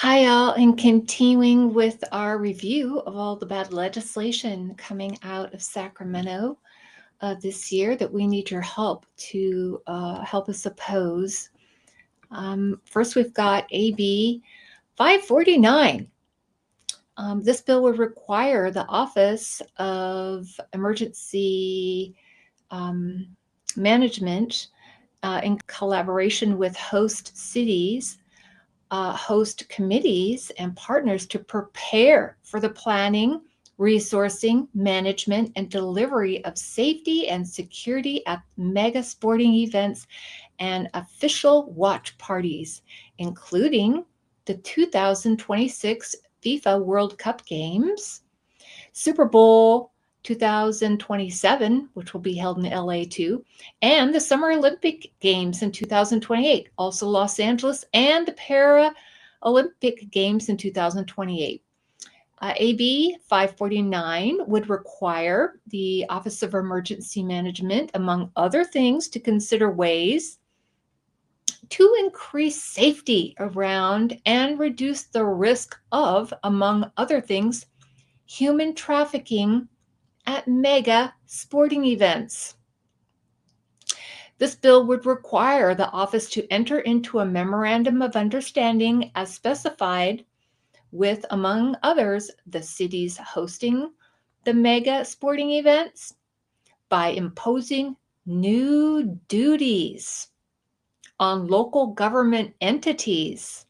Hi, all, and continuing with our review of all the bad legislation coming out of Sacramento this year that we need your help to help us oppose. First, we've got AB 549. This bill would require the Office of Emergency Management, in collaboration with host cities, host committees and partners to prepare for the planning, resourcing, management, and delivery of safety and security at mega sporting events and official watch parties, including the 2026 FIFA World Cup Games, Super Bowl 2027, which will be held in LA too, and the Summer Olympic Games in 2028, also Los Angeles, and the Paralympic Games in 2028. AB 549 would require the Office of Emergency Management, among other things, to consider ways to increase safety around and reduce the risk of, among other things, human trafficking at mega sporting events. This bill would require the office to enter into a memorandum of understanding as specified with, among others, the cities hosting the mega sporting events by imposing new duties on local government entities.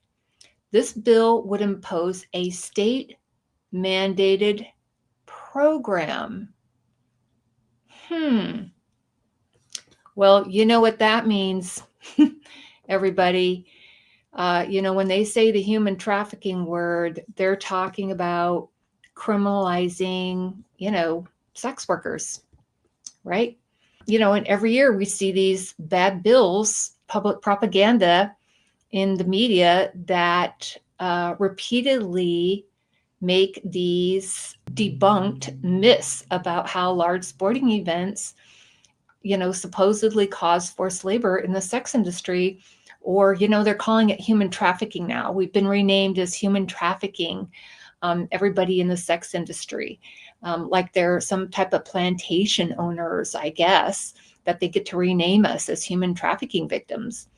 This bill would impose a state-mandated program. Well, you know what that means, everybody. When they say the human trafficking word, they're talking about criminalizing, sex workers, right? And every year we see these bad bills, public propaganda in the media that repeatedly make these debunked myths about how large sporting events, supposedly cause forced labor in the sex industry, or, they're calling it human trafficking now. We've been renamed as human trafficking, everybody in the sex industry, like they're some type of plantation owners, I guess, that they get to rename us as human trafficking victims.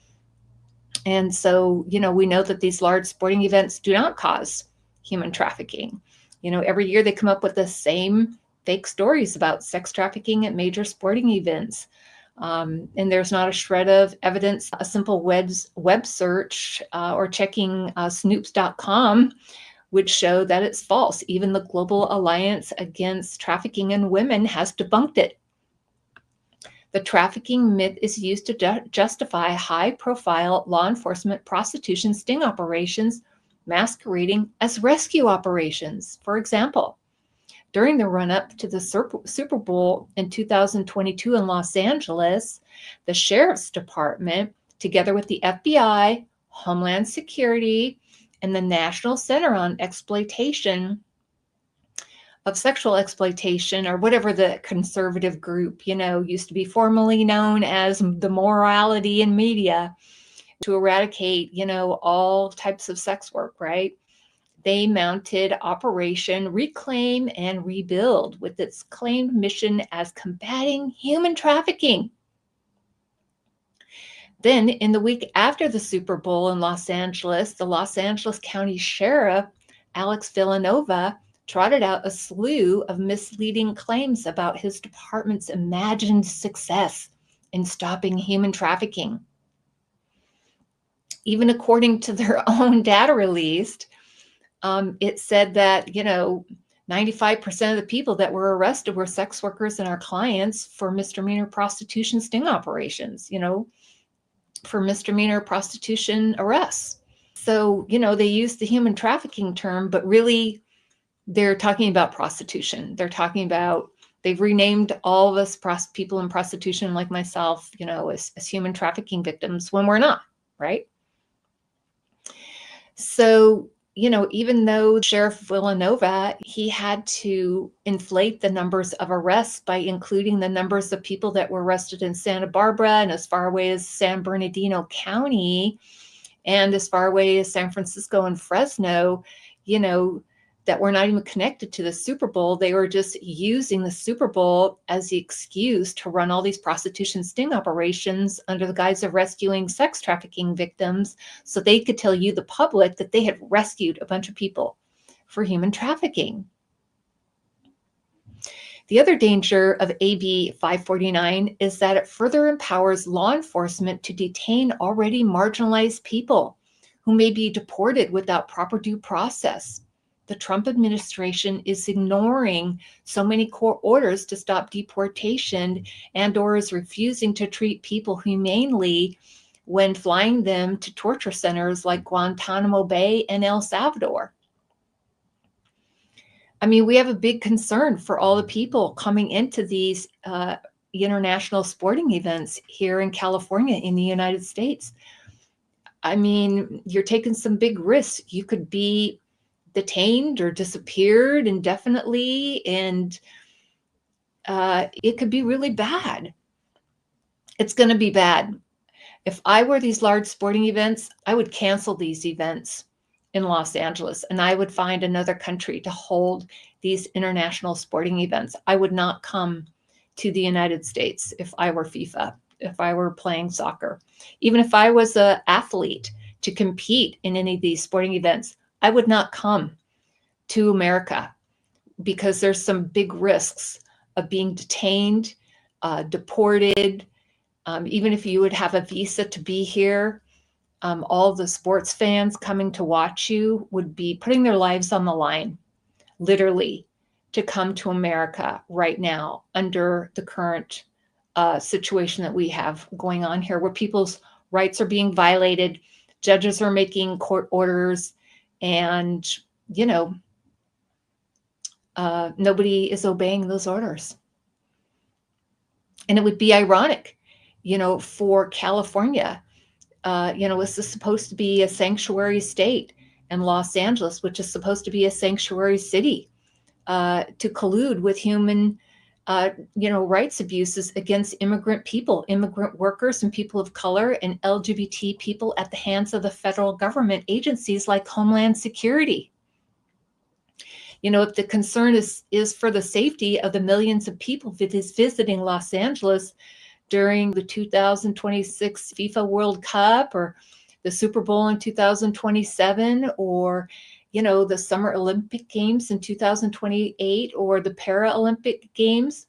And so, we know that these large sporting events do not cause human trafficking. Every year they come up with the same fake stories about sex trafficking at major sporting events. And there's not a shred of evidence. A simple web search or checking snoops.com would show that it's false. Even the Global Alliance Against Trafficking in Women has debunked it. The trafficking myth is used to justify high-profile law enforcement prostitution sting operations masquerading as rescue operations. For example, during the run-up to the Super Bowl in 2022 in Los Angeles, the Sheriff's Department, together with the FBI, Homeland Security, and the National Center on Exploitation of Sexual Exploitation, or whatever the conservative group, used to be formerly known as the Morality in Media, to eradicate, all types of sex work, right? They mounted Operation Reclaim and Rebuild with its claimed mission as combating human trafficking. Then, in the week after the Super Bowl in Los Angeles, the Los Angeles County Sheriff, Alex Villanova, trotted out a slew of misleading claims about his department's imagined success in stopping human trafficking. Even according to their own data released, it said that, 95% of the people that were arrested were sex workers and our clients for misdemeanor prostitution sting operations, for misdemeanor prostitution arrests. So, they use the human trafficking term, but really they're talking about prostitution. They've renamed all of us people in prostitution like myself, as human trafficking victims when we're not, right? So, even though Sheriff Villanova, he had to inflate the numbers of arrests by including the numbers of people that were arrested in Santa Barbara and as far away as San Bernardino County, and as far away as San Francisco and Fresno, that were not even connected to the Super Bowl. They were just using the Super Bowl as the excuse to run all these prostitution sting operations under the guise of rescuing sex trafficking victims, so they could tell you, the public, that they had rescued a bunch of people for human trafficking. The other danger of AB 549 is that it further empowers law enforcement to detain already marginalized people who may be deported without proper due process. The Trump administration is ignoring so many court orders to stop deportation and/or is refusing to treat people humanely when flying them to torture centers like Guantanamo Bay and El Salvador. I mean, we have a big concern for all the people coming into these international sporting events here in California, in the United States. I mean, you're taking some big risks. You could be detained or disappeared indefinitely, and it could be really bad. It's going to be bad. If I were these large sporting events, I would cancel these events in Los Angeles, and I would find another country to hold these international sporting events. I would not come to the United States if I were FIFA, if I were playing soccer. Even if I was an athlete to compete in any of these sporting events, I would not come to America, because there's some big risks of being detained, deported. Even if you would have a visa to be here, all the sports fans coming to watch you would be putting their lives on the line, literally, to come to America right now under the current situation that we have going on here, where people's rights are being violated, judges are making court orders, and, nobody is obeying those orders. And it would be ironic, for California. This is supposed to be a sanctuary state, and Los Angeles, which is supposed to be a sanctuary city, to collude with human, rights abuses against immigrant people, immigrant workers, and people of color, and LGBT people at the hands of the federal government agencies like Homeland Security. If the concern is for the safety of the millions of people visiting Los Angeles during the 2026 FIFA World Cup, or the Super Bowl in 2027, or, the Summer Olympic Games in 2028, or the Paralympic Games,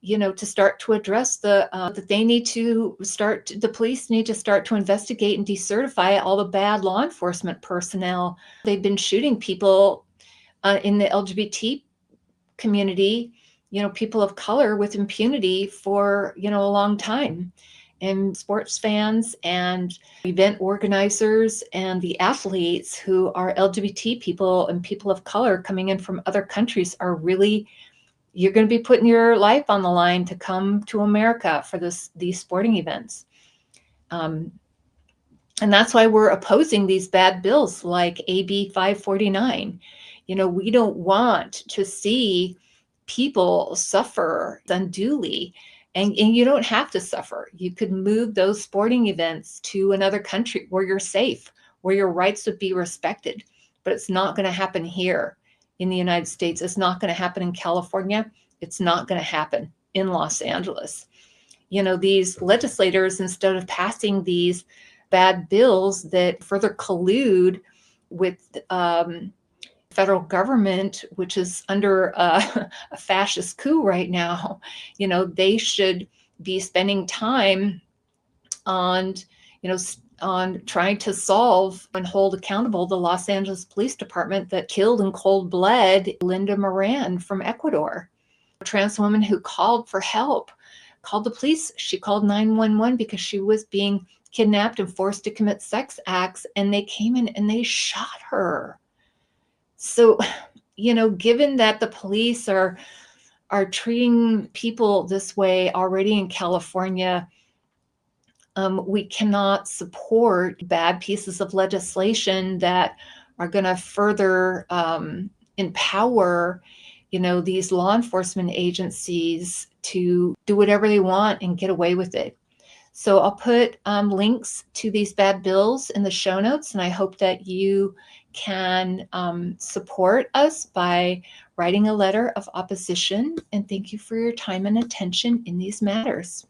to start to address that they need to start, the police need to start to investigate and decertify all the bad law enforcement personnel. They've been shooting people in the LGBT community, people of color, with impunity for, a long time. And sports fans and event organizers and the athletes who are LGBT people and people of color coming in from other countries are really, you're going to be putting your life on the line to come to America for these sporting events. And that's why we're opposing these bad bills like AB 549. We don't want to see people suffer unduly, and you don't have to suffer. You could move those sporting events to another country where you're safe, where your rights would be respected. But it's not going to happen here in the United States. It's not going to happen in California. It's not going to happen in Los Angeles. These legislators, instead of passing these bad bills that further collude with federal government, which is under a fascist coup right now, they should be spending time on, on trying to solve and hold accountable the Los Angeles Police Department that killed in cold blood Linda Moran from Ecuador, a trans woman who called for help, called the police. She called 911 because she was being kidnapped and forced to commit sex acts, and they came in and they shot her. So, given that the police are treating people this way already in California, we cannot support bad pieces of legislation that are going to further empower, these law enforcement agencies to do whatever they want and get away with it. So I'll put links to these bad bills in the show notes, and I hope that you can support us by writing a letter of opposition. And thank you for your time and attention in these matters.